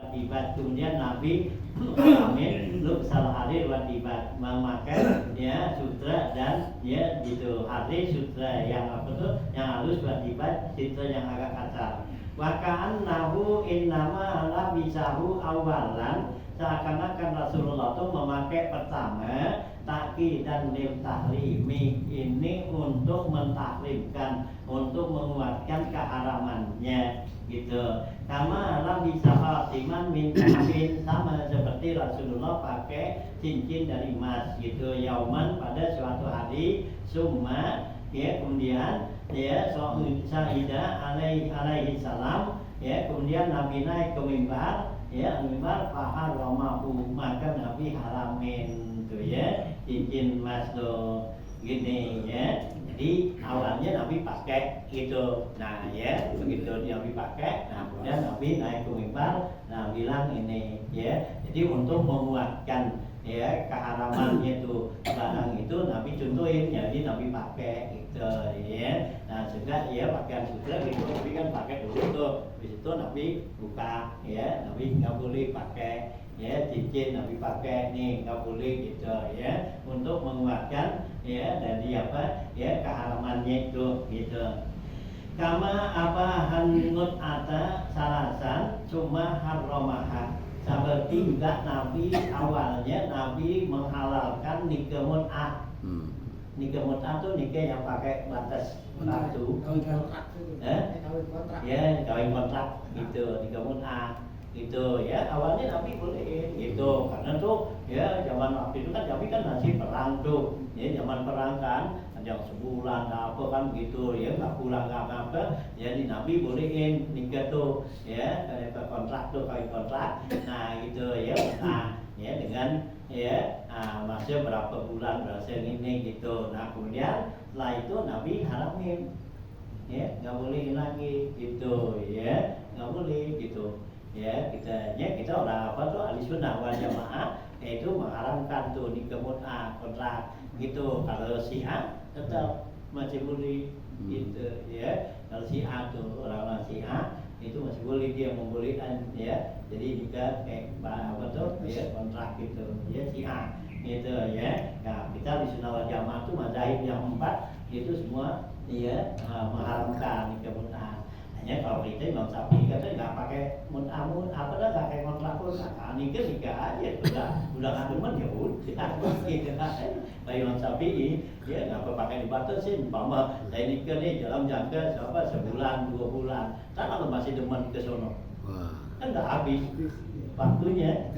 Wajibat kemudian Nabi Amin lu salah hari wajibat memakai ya sutra dan ya gitu hari sutra yang apa tuh yang halus wajibat sutra yang agak kasar. Wakaan nahu innama ala bisahu awalan seakan-akan Rasulullah tuh memakai pertama taki dan lil tahrimi ini untuk mentahrimkan, untuk menguatkan keharamannya gitu. Kama alam bisa khatiman min kain sama seperti Rasulullah pakai cincin dari emas gitu yauman pada suatu hari summa ya kemudian ya Sayyidah alaihi salam ya kemudian Nabi naik ke mimbar ya mimbar pahar romahu maka Nabi haramin tuh ya cincin emas tuh gini ya. Jadi awalnya Nabi pakai gitu, nah ya begitu Nabi pakai, nah kemudian Nabi naik ke mimbar, nah bilang ini ya, jadi untuk menguatkan ya keharamannya itu barang itu Nabi contohin, jadi Nabi pakai gitu ya, nah juga ya pakaian sutra gitu, Nabi kan pakai dulu tuh, di situ Nabi buka ya, Nabi nggak boleh pakai ya cincin Nabi pakai nih nggak boleh gitu ya untuk menguatkan ya dari apa ya keharamannya itu gitu. Kama apa hanut ata salasan cuma harromaha seperti juga Nabi awalnya Nabi menghalalkan nikah mut'ah. Nikah mut'ah tuh nikah yang pakai batas waktu ya kawin kontrak gitu nikah mut'ah gitu ya awalnya Nabi boleh gitu karena tuh ya zaman waktu itu kan Nabi kan masih perang tuh ya zaman perang kan yang sebulan apa kan gitu ya nggak pulang nggak apa jadi Nabi bolehin nikah tuh ya kayak kontrak tuh kawin kontrak nah gitu ya nah ya dengan ya masih berapa bulan berasa ini gitu nah kemudian setelah itu Nabi haramin ya nggak boleh lagi gitu ya nggak boleh gitu ya kita orang apa tuh ahli sunnah wal jamaah yaitu mengharamkan tuh nikah mut'ah kontrak gitu kalau Syiah tetap masih boleh gitu ya kalau Syiah tuh orang Syiah itu masih boleh dia membolehkan ya jadi nikah kayak apa tuh ya kontrak gitu ya Syiah gitu ya nah kita di sunnah wal jamaah tuh mazhab yang 4 itu semua ya mengharamkan nikah mut'ah. Ya kalau kita Imam Syafi'i katanya nggak pakai mut'amun apa dah nggak kayak kontrak nikah aja udah nggak demen ya udah gitu Pak Imam Syafi'i dia nggak pakai dibatasin umpama saya nikah nih dalam jangka sebulan 2 bulan kan kalau masih demen ke sono kan nggak habis waktunya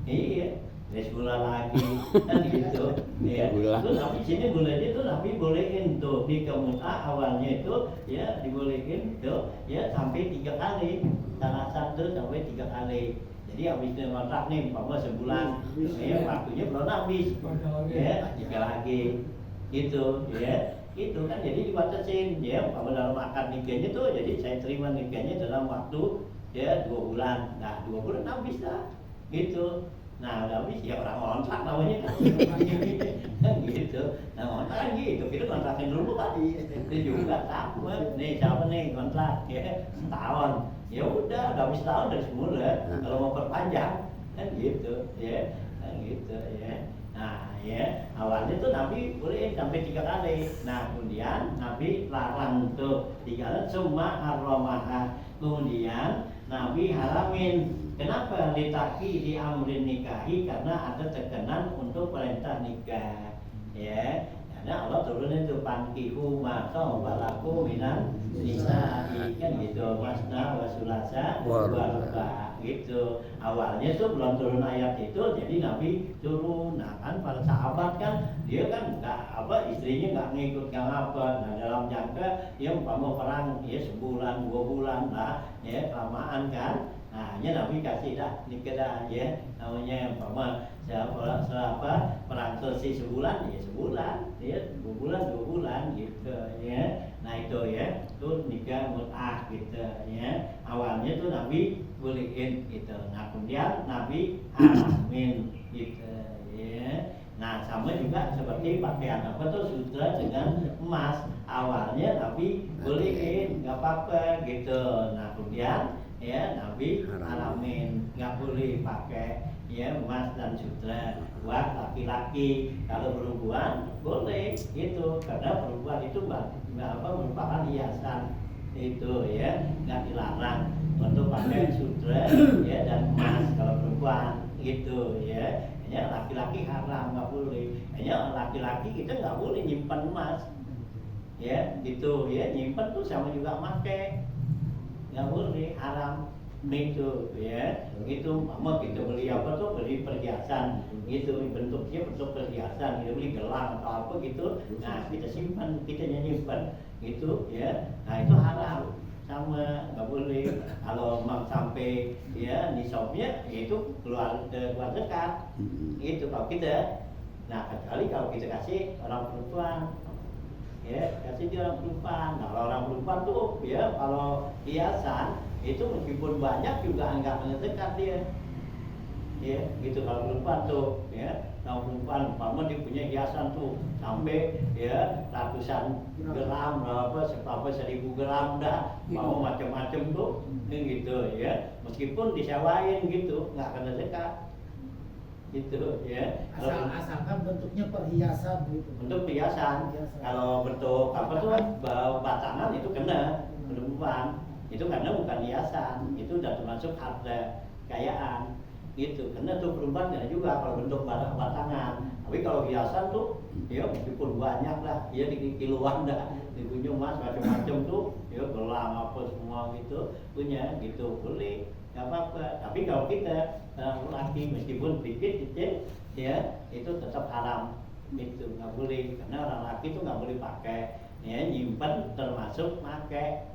iya sebulan lagi kan gitu ya terus Nabi sini boleh itu Nabi bolehin tuh di mut'ah awalnya itu ya dibolehin tuh ya sampai 3 kali salah satu sampai 3 kali jadi habis kontrak nih umpama sebulan ya waktunya belum habis ya 3 lagi gitu ya itu kan jadi dibatasin ya umpama dalam akad nikahnya tuh jadi saya terima nikahnya dalam waktu ya 2 bulan nah 2 bulan habis lah gitu. Nah, habis ya orang kontrak namanya kan gitu. Nah, kontrak kan gitu. Kita kontrakin dulu tadi. Itu juga sama. Nih, siapa nih kontrak? Ya, setahun. Ya udah habis setahun dari semula. Kalau mau perpanjang kan gitu, ya. Kan gitu, ya. Nah, ya, awalnya tuh Nabi boleh sampai 3 kali. Nah, kemudian Nabi larang tuh 3 kali semua harromaha. Kemudian Nabi haramin. Kenapa litaki di amrin nikahi? Karena ada tekanan untuk perintah nikah ya karena Allah turunin itu pankihu maka walaku minan nisa'i kan gitu masna wasulasa warba gitu awalnya tuh belum turun ayat itu jadi Nabi turun nah kan para sahabat kan dia kan nggak apa istrinya nggak ngikut nggak apa nah dalam jangka dia mau perang ya sebulan 2 bulan lah ya kelamaan kan nah ya Nabi kasih dah nikah dah ya namanya umpama siapa perang selesai sebulan ya sebulan ya 2 bulan gitu ya nah itu ya itu nikah mut'ah gitu ya awalnya tuh Nabi bolehin gitu nah kemudian Nabi haramin gitu ya nah sama juga seperti pakaian apa tuh sutra dengan emas awalnya Nabi bolehin nggak apa-apa gitu nah kemudian ya Nabi haramin nggak boleh pakai ya emas dan sutra. Buat laki-laki kalau perempuan boleh itu karena perempuan itu merupakan hiasan itu ya nggak dilarang untuk pakai sutra ya dan emas kalau perempuan gitu ya. Ya laki-laki haram nggak boleh. Ya laki-laki kita nggak boleh nyimpan emas ya gitu ya, nyimpan tuh sama juga pakai nggak boleh, haram itu ya. Itu mama kita beli apa tuh, beli perhiasan gitu, bentuknya bentuk perhiasan, kita beli gelang atau apa gitu, nah kita simpan, kita nyimpan gitu ya. Nah itu haram, sama nggak boleh. Kalau sampai ya nisabnya itu keluar zakat itu kalau kita. Nah kecuali kalau kita kasih orang perempuan ya, kasih dia orang perempuan. Nah kalau orang perempuan tuh ya kalau hiasan itu meskipun banyak juga enggak kena zakat dia ya gitu. Kalau perempuan tuh ya, kalau perempuan umpama dia punya hiasan tuh sampai ya ratusan gram berapa 1000 gram dah, mau macam-macam tuh gitu ya, meskipun disewain gitu nggak kena zakat gitu ya. Asalkan bentuknya perhiasan gitu. Bentuk perhiasan. Kalau bentuk apa tuh batangan itu kena perempuan. Itu karena bukan hiasan, itu udah termasuk harta kekayaan gitu. Karena tuh perempuan kena juga kalau bentuk batangan. Tapi kalau hiasan tuh ya meskipun banyak lah, ya di kiloan dah, punya emas macam-macam tuh, ya gelang apa semua gitu punya gitu boleh. Gak apa-apa, tapi kalau kita laki meskipun dikit ya itu tetap haram itu nggak boleh, karena orang laki itu nggak boleh pakai ya, nyimpan termasuk pakai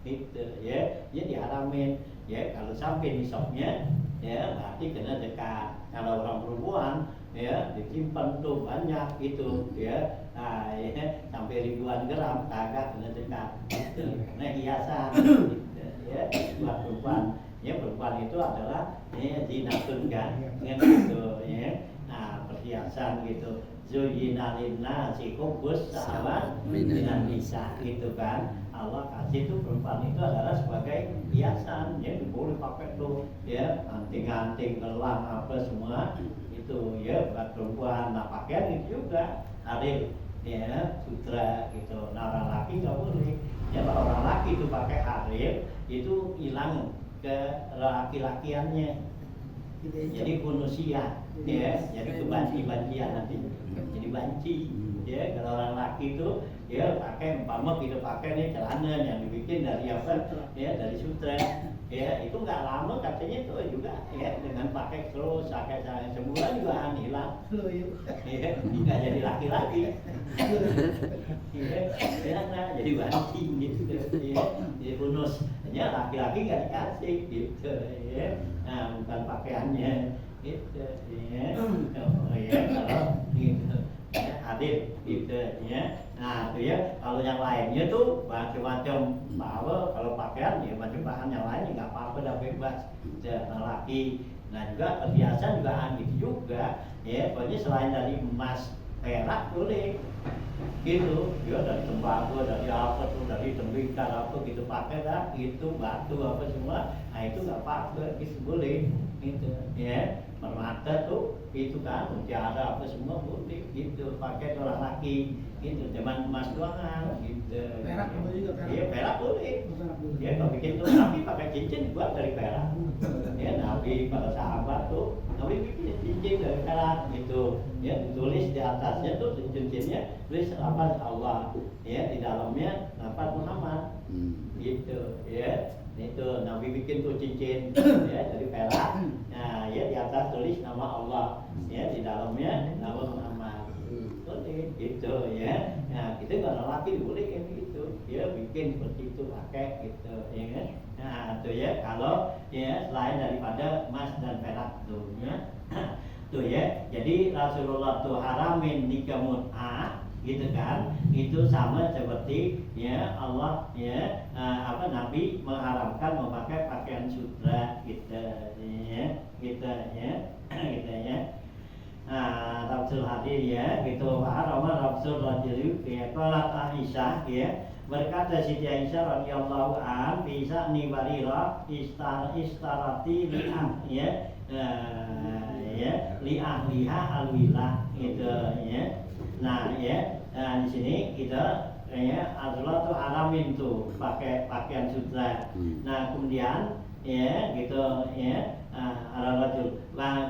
itu ya, dia diharamin ya. Kalau sampai nisabnya ya berarti kena zakat. Kalau orang perempuan ya disimpan tuh banyak itu ya, nah, ya sampai ribuan gram kagak kena zakat karena hiasan gitu, ya buat perempuan. Ya perempuan itu adalah ya zinatun kan gitu ya. Nah perhiasan gitu, zuyyina linnasi hubbus syahwat minan nisa gitu kan. Allah kasih tuh perempuan itu adalah sebagai hiasan ya, boleh pakai tuh ya, anting-anting, gelang apa semua itu ya buat perempuan. Nah pakaian itu juga harir ya, sutra gitu. Nah orang laki nggak boleh ya. Kalau orang laki itu pakai harir itu hilang ke laki-lakiannya, jadi kunusia ya, jadi kebanci-bancian nanti jadi banci ya. Kalau orang laki itu ya pakai umpama kita pakai nih celana yang dibikin dari apa ya, dari sutra ya, itu nggak lama katanya itu juga ya, dengan pakai terus pakai sebulan juga hilang ya, nggak jadi laki-laki ya, nah, jadi banci gitu ya, jadi bonus ya, laki-laki nggak dikasih gitu ya. Nah bukan pakaiannya gitu ya, oh ya kalau gitu ya, hadir gitu ya. Nah itu ya, kalau yang lainnya tuh macam-macam bawa, kalau pakaian ya macam bahan yang lain nggak apa-apa, dah bebas laki. Nah juga perhiasan juga gitu juga ya, pokoknya selain dari emas perak boleh gitu ya, dari tembakau, dari apa tuh, dari tembikar apa gitu pakai dah gitu, batu apa semua, nah itu nggak apa-apa gitu boleh gitu ya. Permata tuh itu kan, mutiara apa semua boleh gitu pakai orang laki gitu, cuman emas doang gitu. Perak boleh juga, perak. Iya perak boleh ya, kalau bikin tuh Nabi pakai cincin dibuat dari perak ya. Nabi para sahabat tuh Nabi bikin cincin dari perak gitu ya, ditulis di atasnya tuh cincinnya tulis lafaz Allah ya, di dalamnya lafaz Muhammad gitu ya. Itu Nabi bikin tuh cincin ya dari perak, nah ya di atas tulis nama Allah ya, di dalamnya nama Muhammad gitu ya. Nah kita kalau laki boleh kayak gitu ya, bikin seperti itu pakai gitu ya kan. Nah itu ya, kalau ya selain daripada emas dan perak tuh ya tuh ya. Jadi Rasulullah tuh haramin nikah mut'ah gitu kan, itu sama seperti ya Allah ya Nabi mengharamkan memakai pakaian sutra gitu ya, gitu ya gitu ya. Rasul hadir ya gitu, Rasul Rasul ya, kalau Aisyah ya berkata Siti Aisyah radhiyallahu an bisa ni Barirah istarati li ahliha alwilah gitu ya. Nah di sini kita Rasulullah tuh haramin tuh pakai pakaian sutra. Nah kemudian gitu Rasul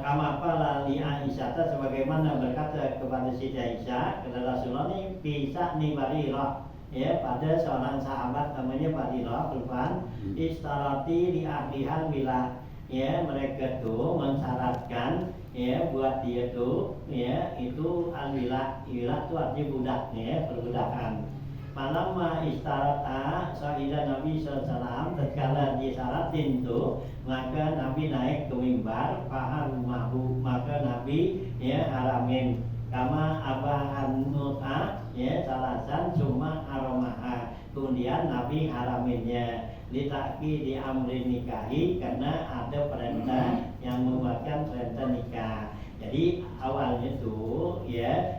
kama apa li Aisyah sebagaimana berkata kepada Siti Aisyah kepada Rasulullah ini bisa ni Barirah pada seorang sahabat namanya Barirah perempuan istarati li ahlihan wilah mereka tuh mensyaratkan buat dia tuh itu alwilah wilah tuh artinya budak perbudakan. Malam istarata sahidah Nabi SAW tatkala disaratin tuh maka Nabi naik ke mimbar faharumahu maka Nabi haramin kama abahan mut'ah salasan cuma aromaha kemudian Nabi haraminnya ditaki di amri nikahi karena ada perintah yang membuatkan perintah nikah. Jadi awalnya tuh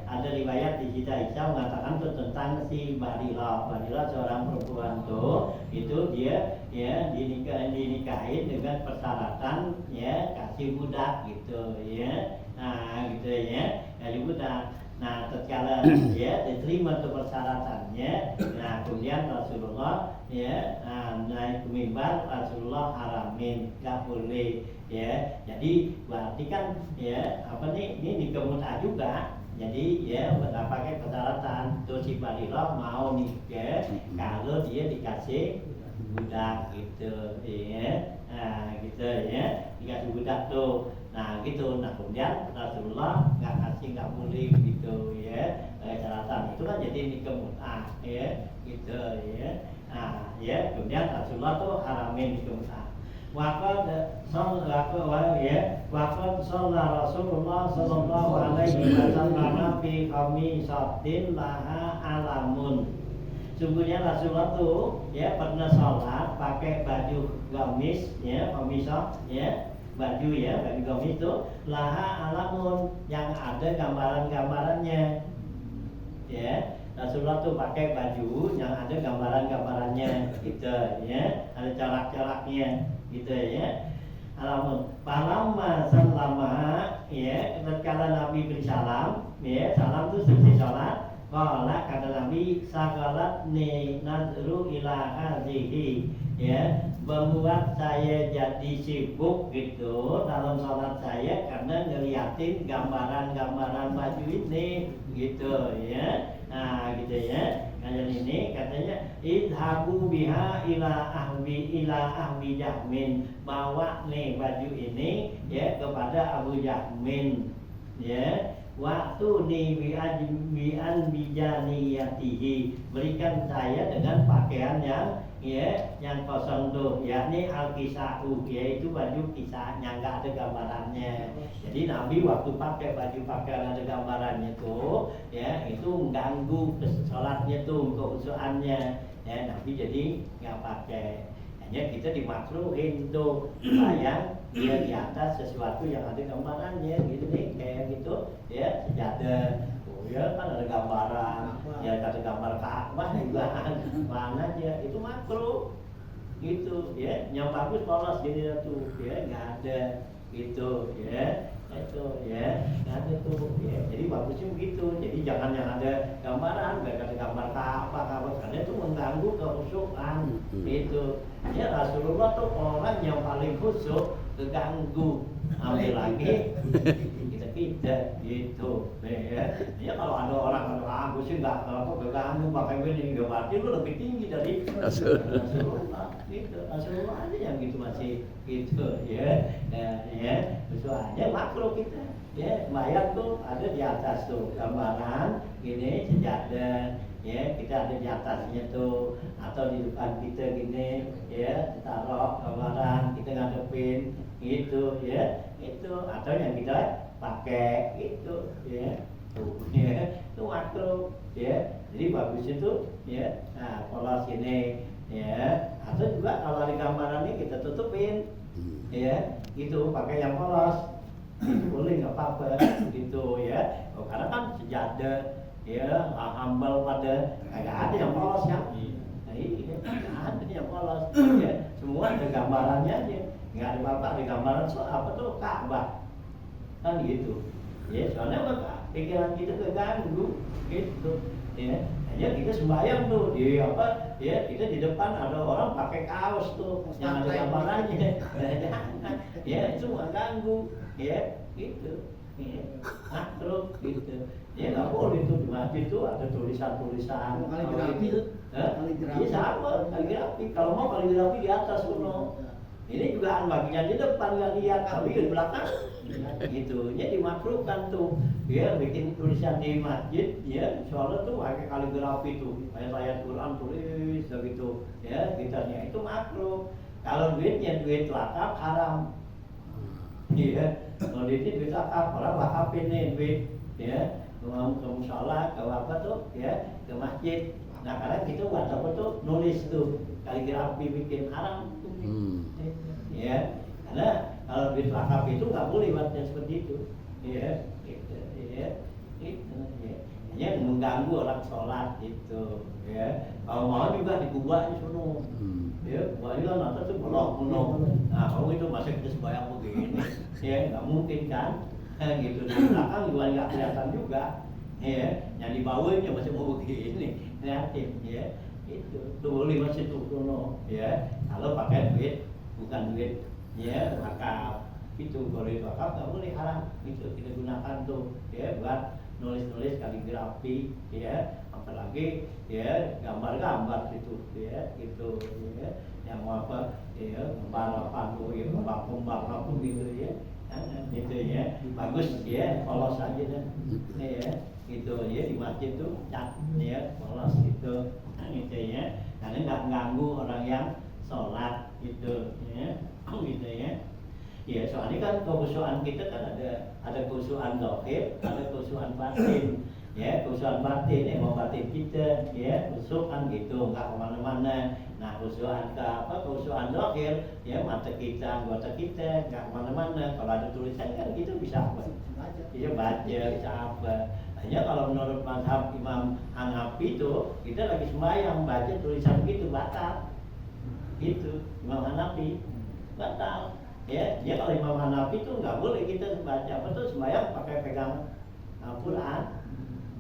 ada riwayat di Siti Aisyah mengatakan tuh tentang si Barirah seorang perempuan tuh itu dia dinikahin dengan persyaratan kasih budak gitu nah gitu kasih budak. Nah tatkala diterima tuh persyaratannya nah kemudian Rasulullah naik ke mimbar Rasulullah haramin gak boleh jadi berarti kan ini dikemudah juga jadi nggak pakai persyaratan tuh si Barirah mau nikah kalau dia dikasih budak gitu gitu dikasih budak tuh nah gitu. Nah kemudian Rasulullah nggak boleh gitu syaratan itu kan jadi dikemudah gitu kemudian Rasulullah tuh haramin dikemudah. Waqad shalla Rasulullah sallallahu alaihi wasallam fi qamisatin laha alamun. Sungguhnya Rasulullah tuh pernah sholat pakai baju gamis qamisah baju gamis itu laha alamun yang ada gambaran-gambarannya Rasulullah tuh pakai baju yang ada gambaran-gambarannya gitu ada corak-coraknya gitu alamun palamma sallama tatkala Nabi bersalam salam itu selesai sholat qala kata Nabi sagalat ni nadru ila hazihi membuat saya jadi sibuk gitu dalam sholat saya karena ngeliatin gambaran-gambaran baju ini gitu nah gitu kayak ini katanya idhabu biha ila ahwi Jahmin bawa nih baju ini kepada Abu Jahmin waktu ni bi'an bijaniyatihi berikan saya dengan pakaian yang kosong tuh yakni al-kisa'u yaitu baju kisah yang enggak ada gambarannya. Jadi Nabi waktu pakai baju pakaian ada gambarannya tuh itu mengganggu sholatnya tuh kehusuannya Nabi jadi nggak pakai. Hanya kita dimakruhin tuh supaya dia di atas sesuatu yang ada gambarannya gitu nih kayak gitu sejadah kan ada gambaran ada gambar Ka'bah juga mana aja itu makruh gitu yang bagus polos gini tuh nggak ada gitu itu nggak ada tuh jadi bagusnya begitu. Jadi jangan yang ada gambaran baik ada gambar Ka'bah karena itu mengganggu kehusukan itu Rasulullah tuh orang yang paling khusyuk keganggu ambil lagi kita gitu kalau ada orang aku sih nggak keganggu pakai ini nggak berarti lu lebih tinggi dari Rasulullah gitu. Rasulullah aja yang gitu masih gitu soalnya makro kita mayat tuh ada di atas tuh gambaran gini sejadah kita ada di atasnya tuh atau di depan kita gini taruh gambaran kita ngadepin gitu itu atau yang kita pakai itu itu makro jadi bagus itu nah polos ini atau juga kalau di gambaran ini kita tutupin gitu pakai yang polos itu boleh nggak apa-apa gitu karena kan sejadah hambal pada nggak ada yang polos Iya, ada yang polos. Ya, semua ada gambarannya aja. Nggak ada apa-apa, ada gambaran soal apa tuh Ka'bah. Kan gitu. Ya, soalnya apa? Pikiran kita keganggu gitu. Ya, hanya kita sembahyang tuh di apa? Ya, kita di depan ada orang pakai kaos tuh yang ada gambarannya. Jangan. Ya, itu nggak ganggu. Ya, gitu. Ya, terus gitu. Ya nggak boleh tuh di masjid tuh ada tulisan-tulisan. Kaligrafi tuh. Iya sama kaligrafi. Kalau mau kaligrafi di atas kuno. Ini juga bagian di depan nggak lihat, tapi di belakang. Gitu. Ya dimakruhkan tuh. Ya bikin tulisan di masjid. Ya soalnya tuh pakai kaligrafi tuh. Ayat-ayat Quran tulis gitu. Ya gitarnya itu makruh. Kalau duitnya duit wakaf haram. Iya. Kalau duit wakaf, orang wakaf ini duit. Ya. Mau ke musola, ke apa tuh, ya, ke masjid. Nah, karena kita buat apa tuh, nulis tuh, kaligrafi bikin haram. Ya, karena kalau duit wakaf itu nggak boleh buatnya seperti itu. Ya, gitu, ya, gitu, ya. Hanya mengganggu orang sholat itu. Ya, kalau mau juga dikubah di sono. Ya, kubahnya kan atas tuh bolong. Nah, kalau itu masih kita sembahyang begini, ya, nggak mungkin kan? Gitu di belakang juga nggak kelihatan juga, ya, yang di bawahnya masih mau begini, kreatif, ya, itu tuh boleh masih tuh ya, kalau pakai duit bukan duit, ya, wakaf, itu kalau itu wakaf nggak boleh haram, itu kita gunakan tuh, ya, buat nulis-nulis kaligrafi, ya, apalagi, ya, gambar-gambar gitu, ya, gitu, ya, yang apa, ya, gambar apa tuh, ya, gambar apa gitu, ya. Gitu ya, bagus ya, polos aja dah, ya, gitu ya di masjid tuh cat, ya, polos gitu, gitu ya, karena nggak ganggu orang yang sholat gitu, ya, gitu ya. Ya soalnya kan kekhusyuan kita kan ada kekhusyuan zahir, ada kekhusyuan batin. Ya, khusyuan batin, emang batin kita, ya, khusyuk kan gitu, nggak kemana-mana. Nah, khusyuan ke apa? Khusyuan zahir, ya, mata kita, anggota kita, nggak kemana-mana. Kalau ada tulisan kan gitu bisa apa? Bisa baca, bisa apa? Hanya kalau menurut mazhab Imam Hanafi itu, kita lagi sembahyang baca tulisan gitu batal, gitu. Imam Hanafi batal. Ya, dia kalau Imam Hanafi itu nggak boleh kita baca apa tuh sembahyang pakai pegang Al-Quran.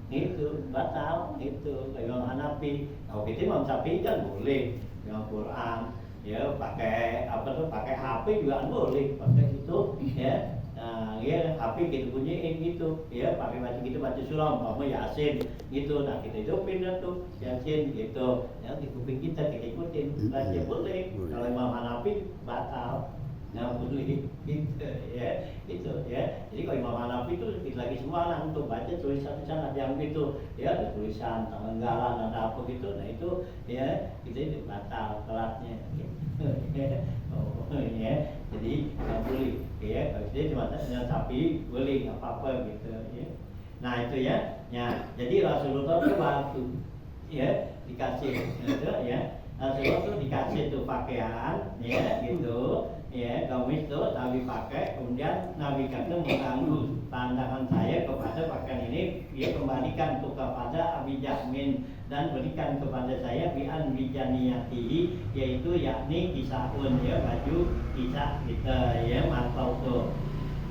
Itu batal, itu Imam Hanafi. Kalau kita Imam Syafi'i kan boleh dengan Quran, ya pakai apa tuh, pakai HP juga boleh, pakai itu, ya. Nah, ya HP kita bunyiin gitu, ya pakai baca gitu, baca surah, mau Yasin, gitu. Nah kita hidupin tuh Yasin, gitu. Ya di kuping kita ikutin, baca boleh. Kalau Imam Hanafi batal. Nah, boleh gitu ya, gitu ya. Jadi kalau Imam Hanafi itu lagi sembarang untuk baca tulisan-tulisan ada yang gitu, ya ada tulisan tanggalan ada apa gitu, nah itu ya kita batal kelasnya, gitu. Oh ya, jadi nggak boleh, ya kalau dia cuma sapi boleh nggak apa-apa gitu, ya. Nah itu ya, jadi Rasulullah itu waktu ya dikasih, gitu ya. Rasulullah itu dikasih tuh pakaian, ya gitu. Ya, gamis itu Nabi pakai, kemudian Nabi kata mengganggu pandangan saya kepada pakaian ini, dia kembalikan tuh kepada Abi Jahmin dan berikan kepada saya bi'an bijaniyatihi, yaitu yakni kisahun, ya baju kisah kita, ya mantau tuh.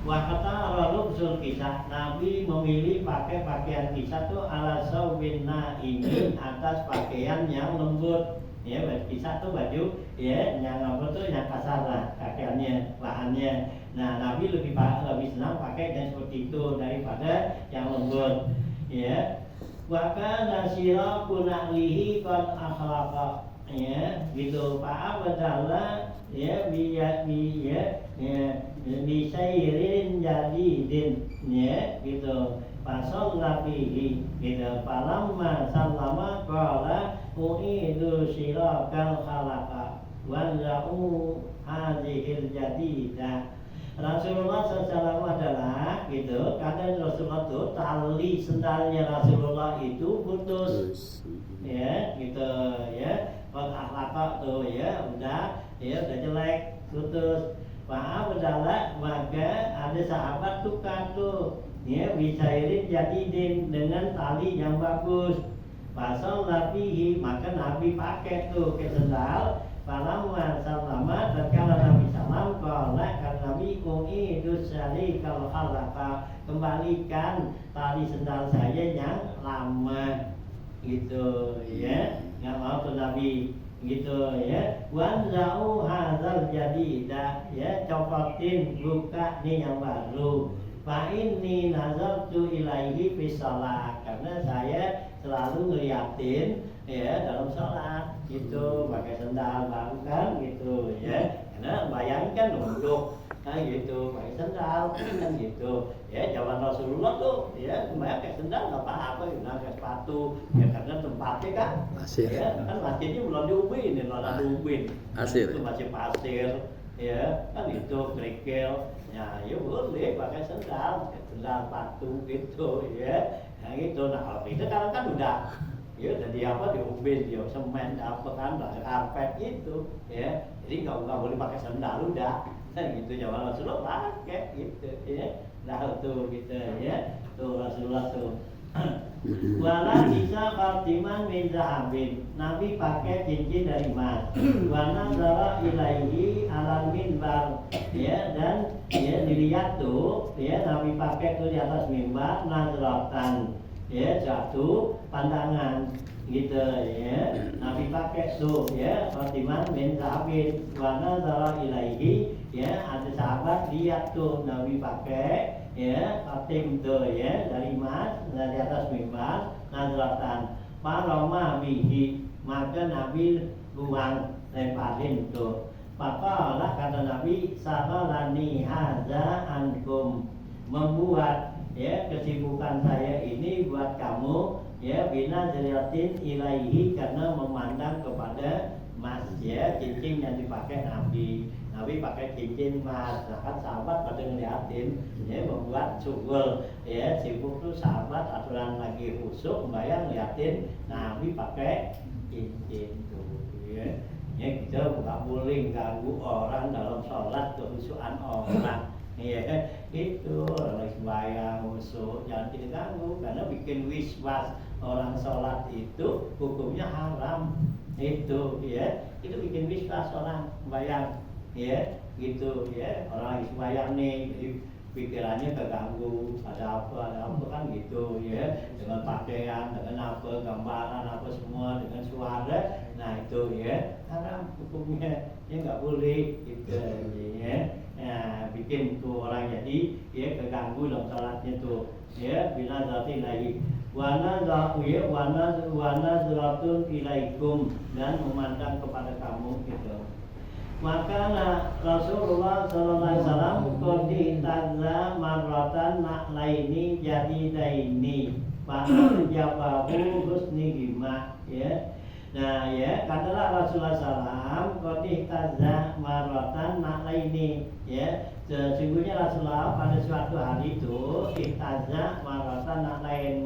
Wah kata Rasul kisah, Nabi memilih pakai pakaian kisah tuh ala saubin ini atas pakaian yang lembut. Ya, kisah tuh baju, ya, yang apa tuh, yang kasar lah, pakaiannya, bahannya. Nah, Nabi lebih senang pakai yang seperti itu daripada yang lembut, ya. Bahkan nasira kunalihi kon akhlaqa, ya, gitu. Fa'abadallah, ya, bisairin jadidin, ya, gitu. Pasal nabihi, gitu. Falamma sallama qala u'idu sirakal khalaqa wanza'u hadhil jadidah. Rasulullah SAW adalah gitu, kadang Rasulullah itu tali sendalnya Rasulullah itu putus, ya gitu ya, kalau akhlak tuh ya udah jelek putus. Maaf adalah maka ada sahabat tukar tuh, ya bisairin jadidin dengan tali yang bagus. Pasal Nabi maka Nabi pakai tuh ke sendal. Falamma sallama tatkala Nabi salam qala kan Nabi uidus syari kalau halaka kembalikan tali sendal saya yang lama gitu ya. Nggak mau tuh Nabi gitu ya. Wanzau hadzal jadida ya, copotin buka nih yang baru. Fa inni nazartu ilaihi fi shalah, karena saya selalu ngeliatin ya dalam sholat gitu pakai sendal baru kan gitu ya, karena bayangkan untuk gitu pakai sendal kan gitu ya. Zaman Rasulullah tuh ya pakai sendal nggak apa-apa, pakai sepatu ya, karena tempatnya kan Pasir. ya kan masjidnya belum diubin, Pasir. itu masih pasir ya kan, itu kerikil ya, ya boleh pakai sendal sepatu gitu ya. Nah gitu, nah kalau itu kan udah ya jadi apa diubin, dia semen apa kan karpet itu ya, jadi nggak boleh pakai sendal udah kan gitu. Zaman Rasulullah pakai gitu ya, nah tuh gitu ya, tuh Rasulullah tuh. Wala bisa khatiman min zahabin, Nabi pakai cincin dari emas. Wana zara ilaihi alal minbar ya, dan ya dilihat tuh ya Nabi pakai tuh di atas mimbar nazratan ya, satu pandangan gitu ya. Nabi pakai tuh ya khatiman min zahabin wana zara ilaihi ya, ada sahabat lihat tuh Nabi pakai ya khatim tuh ya dari emas dari atas mimbar nazratan paroma bihi, maka Nabi buang lemparin tuh. Maka kata Nabi sahalani haza ankum, membuat ya kesibukan saya ini buat kamu ya, bina zariatin ilaihi, karena memandang kepada emas ya, cincin yang dipakai Nabi. Nabi pakai cincin emas, nah kan sahabat pada ngeliatin ya, membuat syukur ya, sibuk tuh sahabat aturan lagi khusyuk membayang ngeliatin Nabi pakai cincin tuh ya. Ya kita nggak boleh ganggu orang dalam sholat, kehusuan orang ya, itu orang sembahyang khusyuk jangan kita ganggu, karena bikin wiswas orang sholat itu hukumnya haram itu ya, itu bikin wiswas orang sembahyang ya gitu ya. Orang lagi sembahyang nih, jadi pikirannya keganggu, ada apa kan gitu ya, dengan pakaian, dengan apa gambaran apa semua, dengan suara, nah itu ya haram hukumnya ya, nggak boleh gitu ya. Nah bikin tuh orang jadi ya keganggu dalam sholatnya tuh ya, bila zati lagi wana ya wana zaratun ilaikum, dan memandang kepada kamu gitu. Maka Rasulullah sallallahu alaihi wasallam qadi tazza marratan laini jadidaini fa jawabu husnihima ya. Nah ya, katalah Rasulullah sallallahu qadi tazza marratan laini ya, sesungguhnya Rasulullah pada suatu hari itu ihtazza marratan lain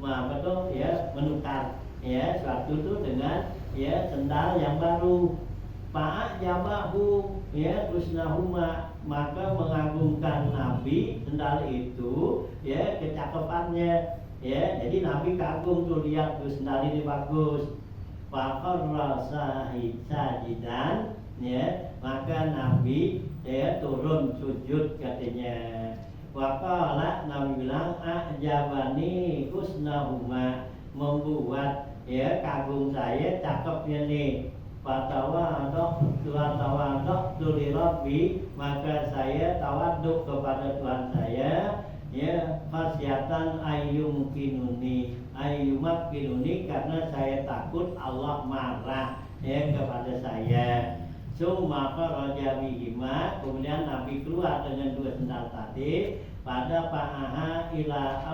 betul ya, menukar ya suatu itu dengan ya sendal yang baru. Pak jabahu ya husnahuma, maka mengagungkan Nabi sendal itu ya kecakapannya ya, jadi Nabi kagum tuh, lihat tuh sendal ini bagus. Faqarra sajidan ya, maka Nabi ya turun sujud katanya. Waqala, Nabi bilang ajabani husnahuma, membuat ya kagum saya cakepnya nih. Fatawadok tuli Rabbi, maka saya tawaduk kepada Tuhan saya ya, khasyatan ayyumakkinuni, karena saya takut Allah marah ya kepada saya. Maka raja bihima, kemudian Nabi keluar dengan dua sendal tadi. Pada fa'aha ila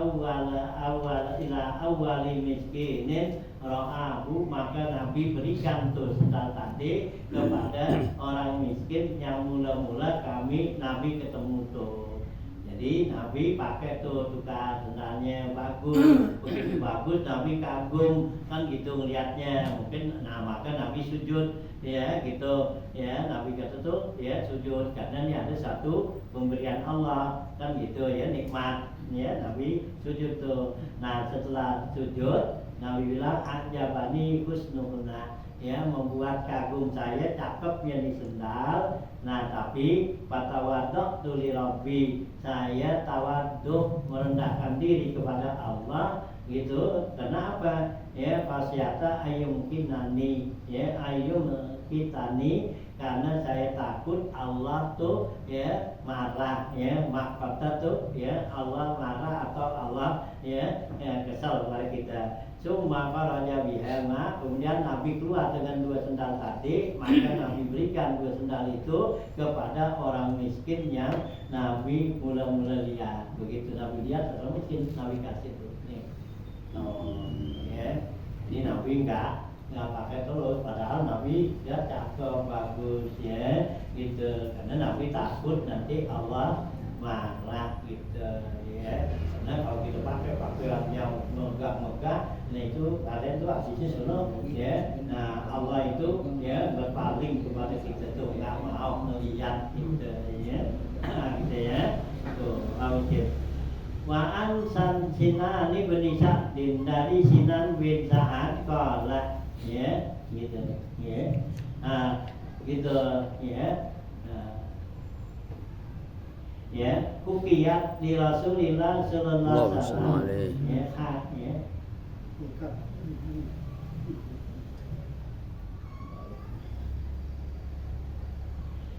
awali miskinin ro'ahu, maka Nabi berikan tuh sendal tadi kepada orang miskin yang mula-mula Nabi ketemu tuh. Jadi Nabi pakai tuh tukar sendalnya bagus, begitu bagus Nabi kagum kan gitu ngelihatnya, mungkin maka Nabi sujud ya gitu ya, Nabi kata tuh ya sujud, karena ini ada satu pemberian Allah kan gitu ya, nikmat ya, Nabi sujud tuh. Nah setelah sujud Nabi bilang ajabani husnuhuna, ya membuat kagum saya cakepnya di sendal. Nah tapi fatawadok tuli Rabbi, saya tawaduk merendahkan diri kepada Allah gitu. Kenapa? Ya fasyata ayyum kinani, ya ayyum kitani, karena saya takut Allah tuh ya marah, ya makfata tuh ya Allah marah atau Allah ya kesal kepada kita. Summa faraja bihama, kemudian Nabi keluar dengan 2 sendal tadi, maka Nabi berikan 2 sendal itu kepada orang miskin yang Nabi mula-mula lihat. Begitu Nabi lihat orang miskin, Nabi kasih tuh. Nih. Oh, ya. Ini Nabi enggak pakai terus, padahal Nabi ya cakep, bagus ya gitu. Karena Nabi takut nanti Allah marah gitu ya. Karena kalau kita pakai pakaian yang megah-megah, nah itu kalian tuh aslinya selalu ya. Nah Allah itu ya berpaling kepada kita tuh nggak mau melihat gitu ya, gitu ya. Tuh oke. Wa'an san Sinani bin Sa'din, dari Sinan bin Sa'ad qala, ya gitu ya. Gitu ya. Ya, kukiyat di Rasulillah sallallahu alaihi wasallam. Ya, ya. Bukan.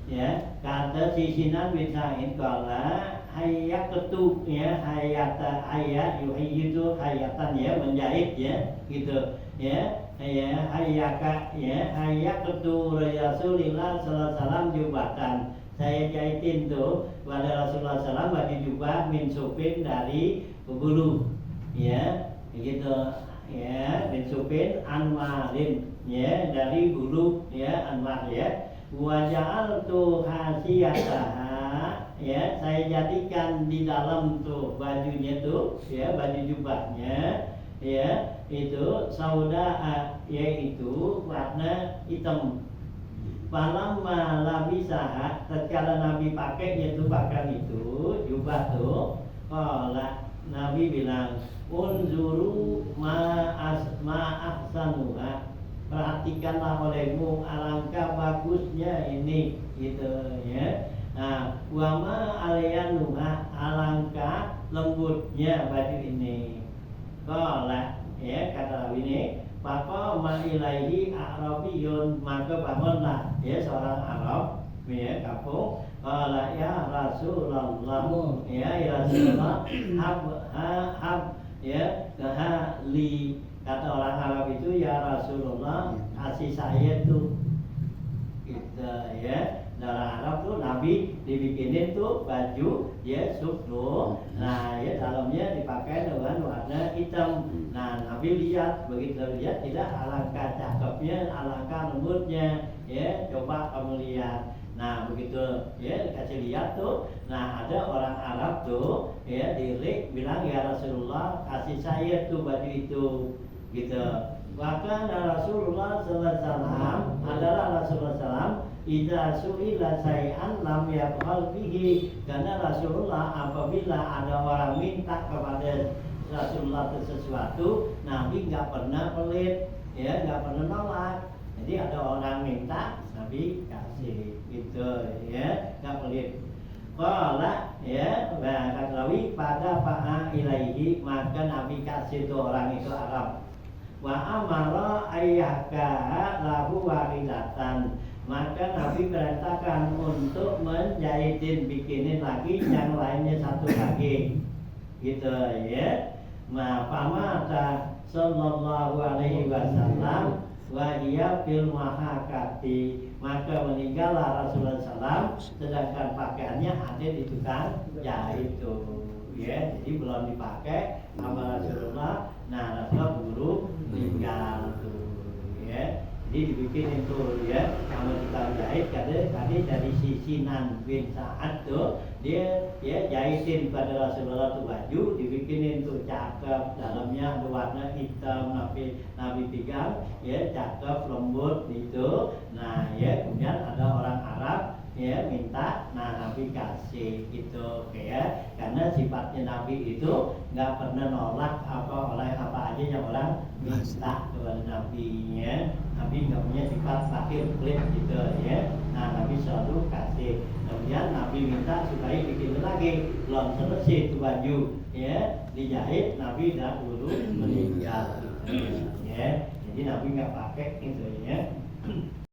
Ya, kata si Sinan bin Sa'id qala hayat ketub ya, hayata ayat yuhyidu hayatan ya, menjahit ya gitu ya. Ya hayaka ya, hayat ketub Rasulillah sallallahu alaihi wasallam jubatan. Saya jahitin tuh pada Rasulullah SAW baju jubah min supin dari bulu, ya, gitu, ya, min supin anwarin, ya, dari bulu, ya, anwar, ya, wajal tuh hasiyataha, ya, saya jadikan di dalam tuh bajunya tuh, ya, baju jubahnya, ya, itu sauda, yaitu warna hitam. Falamma labisaha, tatkala Nabi pakai yaitu pakaian itu jubah tuh, qala Nabi bilang unzuru ahsanuha, perhatikanlah olehmu alangkah bagusnya ini gitu ya. Nah wa ma alayanuha, alangkah lembutnya baju ini. Qala ya kata Nabi ini, maka ma'ilaihi Arabiyun, maka bangunlah ya seorang Arab ya kampung, qala ya Rasulullah, ya Rasulullah, ya kahali, kata orang Arab itu, ya Rasulullah, kasih saya tuh gitu ya. Orang Arab tuh Nabi dibikinin tuh baju ya suklu, nah ya dalamnya dipakai dengan warna hitam. Nah Nabi lihat, begitu lihat tidak alangkah cakepnya, alangkah lembutnya ya, coba kamu lihat. Nah begitu ya dikasih lihat tuh, nah ada orang Arab tuh ya diri bilang, ya Rasulullah, kasih saya tuh baju itu gitu. Bahkan Rasulullah sallallahu alaihi wasallam adalah Rasulullah SAW idza su'ila say'an lam yaqbal bihi, karena Rasulullah apabila ada orang minta kepada Rasulullah sesuatu, Nabi nggak pernah pelit ya, nggak pernah nolak. Jadi ada orang minta, Nabi kasih gitu ya, nggak pelit. Qala ya, wa katawi pada fa'a ilaihi, maka Nabi kasih tuh orang itu Arab. Wa amara ayyaka lahu waridatan, maka Nabi perintahkan untuk menjahitin, bikinin lagi yang lainnya satu lagi gitu ya. Nah pamata sallallahu alaihi wasallam wa hiya fil mahakati, maka meninggallah Rasulullah SAW sedangkan pakaiannya ada di tukang jahit tuh ya. Jadi belum dipakai sama Rasulullah. Nah Rasulullah buru meninggal tuh ya. Jadi dibikin itu ya sama tukang jahit, tadi dari si Sinan bin Sa'ad tuh dia ya jahitin pada Rasulullah tuh baju, dibikinin tuh cakep, dalamnya ada warna hitam, Nabi pegang ya, cakep lembut gitu. Nah ya kemudian ada orang Arab ya minta, nah Nabi kasih gitu kayak, karena sifatnya Nabi itu nggak pernah nolak oleh apa aja yang orang minta kepada Nabi-nya. Nabi nggak punya sifat sakit pelit gitu ya. Nah Nabi selalu kasih. Kemudian Nabi minta supaya bikin lagi, belum selesai itu baju ya dijahit, Nabi dah dulu meninggal gitu, ya. Jadi Nabi nggak pakai itu ya.